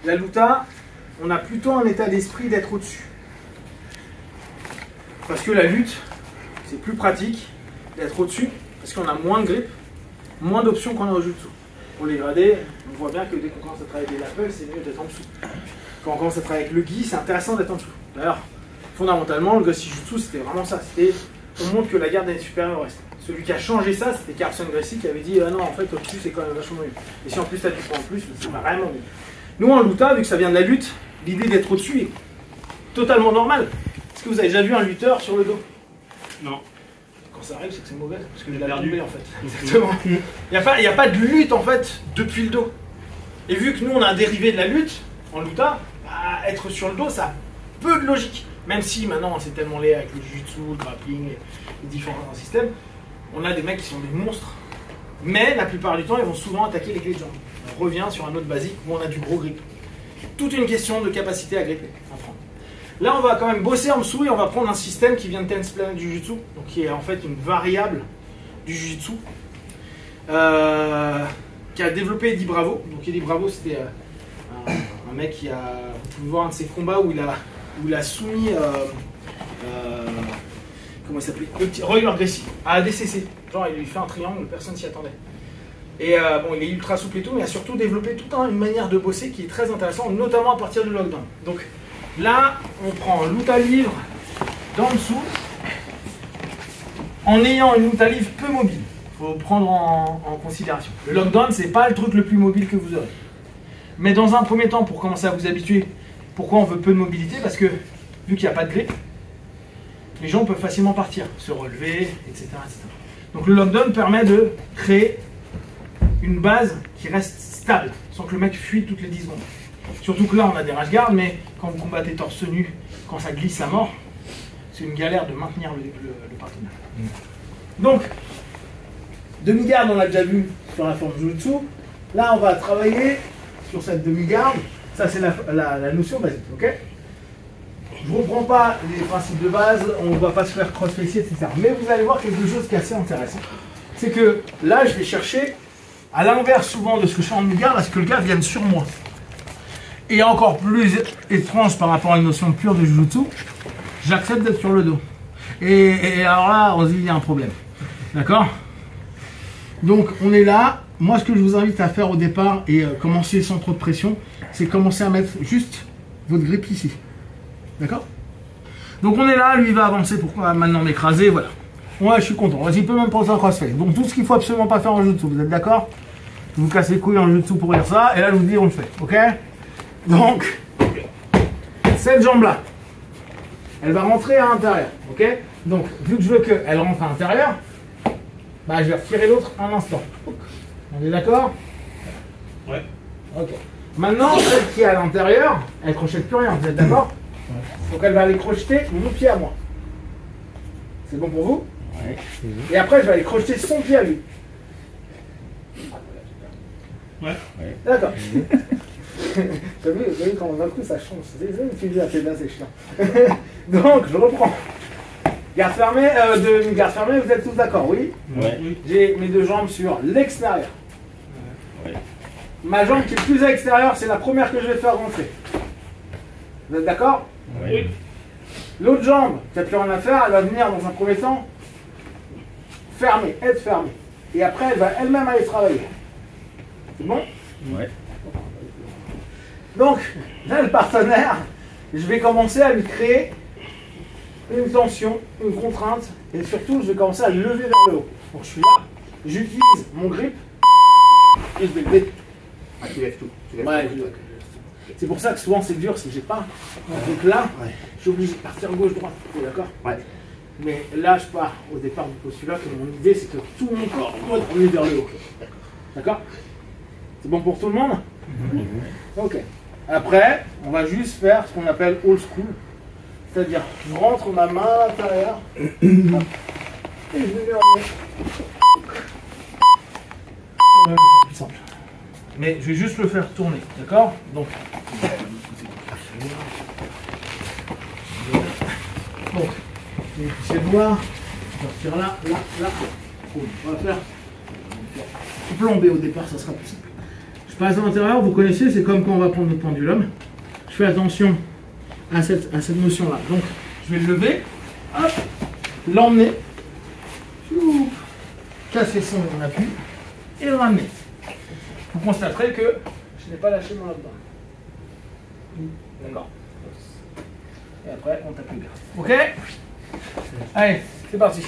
la luta, on a plutôt un état d'esprit d'être au-dessus. Parce que la lutte, c'est plus pratique d'être au-dessus, parce qu'on a moins de grip, moins d'options qu'on a au jutsu. Pour les gradés, on voit bien que dès qu'on commence à travailler avec des lapels, c'est mieux d'être en dessous. Quand on commence à travailler avec le gi, c'est intéressant d'être en dessous. D'ailleurs, fondamentalement, le Gracie Jutsu, c'était vraiment ça. C'était, on montre que la garde est supérieure au reste. Celui qui a changé ça, c'était Carson Gracie qui avait dit ah non, en fait, au-dessus, c'est quand même vachement mieux. Et si en plus, tu as du poids en plus, c'est vraiment mieux. Nous, en luta, vu que ça vient de la lutte, l'idée d'être au-dessus est totalement normale. Est-ce que vous avez déjà vu un lutteur sur le dos? Non. Quand ça arrive, c'est que c'est mauvais, parce que je l'ai perdu en fait. Exactement. Il n'y a pas de lutte en fait depuis le dos. Et vu que nous, on a un dérivé de la lutte, en luta, bah, être sur le dos, ça a peu de logique. Même si maintenant, c'est tellement laid avec le jiu-jitsu, le grappling, les différents systèmes, on a des mecs qui sont des monstres. Mais la plupart du temps, ils vont souvent attaquer les clés de jambes. On revient sur un autre basique où on a du gros grip. Toute une question de capacité à gripper en France. Là, on va quand même bosser en dessous et on va prendre un système qui vient de Tense Planet Jiu-Jitsu, donc qui est en fait une variable du Jiu-Jitsu, qui a développé Eddie Bravo. Donc Eddie Bravo, c'était un mec qui a, vous pouvez voir un de ses combats où il a soumis, comment il s'appelait, le petit Roy Gracie à ADCC. Genre, il lui fait un triangle, personne s'y attendait. Et bon, il est ultra souple et tout, mais il a surtout développé toute une manière de bosser qui est très intéressante, notamment à partir du lockdown. Donc là, on prend l'outa livre d'en dessous, en ayant une outa livre peu mobile. Il faut prendre en considération. Le lockdown, c'est pas le truc le plus mobile que vous aurez. Mais dans un premier temps, pour commencer à vous habituer, pourquoi on veut peu de mobilité? Parce que, vu qu'il n'y a pas de grip, les gens peuvent facilement partir, se relever, etc., etc. Donc le lockdown permet de créer une base qui reste stable, sans que le mec fuit toutes les 10 secondes. Surtout que là, on a des rash guards, mais quand vous combattez torse nu, quand ça glisse à mort, c'est une galère de maintenir le partenaire. Donc, demi-garde, on l'a déjà vu sur la forme Jutsu. Là, on va travailler sur cette demi-garde. Ça, c'est la notion basique, ok? Je ne reprends pas les principes de base, on ne va pas se faire cross-fessier, etc. Mais vous allez voir quelque chose qui est assez intéressant. C'est que là, je vais chercher à l'inverse souvent de ce que je fais en demi-garde, à ce que le gars vienne sur moi. Et encore plus étrange par rapport à une notion pure de Jujutsu, j'accepte d'être sur le dos. Et alors là, on se dit, il y a un problème. D'accord? Donc, on est là. Moi, ce que je vous invite à faire au départ, et commencer sans trop de pression, c'est commencer à mettre juste votre grip ici. D'accord? Donc, on est là. Lui, il va avancer. Pourquoi maintenant m'écraser? Voilà. Ouais, je suis content. Vas-y, il peut même penser en crossfit. Donc, tout ce qu'il faut absolument pas faire en Jujutsu. Vous êtes d'accord? Je vous casse les couilles en Jujutsu pour dire ça. Et là, je vous dis, on le fait. Ok? Donc, cette jambe-là, elle va rentrer à l'intérieur. Ok? Donc, vu que je veux qu'elle rentre à l'intérieur, bah, je vais retirer l'autre un instant. On est d'accord? Ouais. Ok. Maintenant, celle qui est à l'intérieur, elle ne crochette plus rien. Vous êtes d'accord? Donc, elle va aller crocheter mon pied à moi. C'est bon pour vous? Ouais. Et après, je vais aller crocheter son pied à lui. Ouais. D'accord. Vous avez vu quand d'un coup ça change. C'est bien, c'est chiant. Donc, je reprends. Garde fermée, demi-garde fermée, vous êtes tous d'accord, oui? Ouais. J'ai mes deux jambes sur l'extérieur. Ouais. Ma jambe qui est plus à l'extérieur, c'est la première que je vais faire rentrer. Vous êtes d'accord? Ouais. L'autre jambe, qui n'a plus rien à faire, elle va venir dans un premier temps fermée, être fermée. Et après, elle va elle-même aller travailler. C'est bon? Ouais. Donc, là, le partenaire, je vais commencer à lui créer une tension, une contrainte, et surtout, je vais commencer à le lever vers le haut. Donc, je suis là, j'utilise mon grip, et je vais lever. Ah, tu lèves tout. Tu lèves Ouais, tout. c'est pour ça que souvent c'est dur, c'est que j'ai pas. Donc là, je suis obligé de partir gauche-droite, d'accord? Ouais. Mais là, je pars au départ du postulat que mon idée, c'est que tout mon corps doit être remis vers le haut. D'accord? C'est bon pour tout le monde? Ok. Après, on va juste faire ce qu'on appelle old school. C'est-à-dire, je rentre ma main à l'intérieur et je me mets en nez. Ouais, c'est plus simple. Mais je vais juste le faire tourner, d'accord? Donc, les poussées de bois, sortir là, là. On va faire plombé au départ, ça sera plus simple. Je Face à l'intérieur, vous connaissez, c'est comme quand on va prendre notre pendulum. Je fais attention à cette notion-là. Donc, je vais le lever, hop, l'emmener, casser son mon appui, et le ramener. Vous constaterez que je n'ai pas lâché mon abdomen. D'accord. Et après, on tape le gars. Ok? Allez, c'est parti.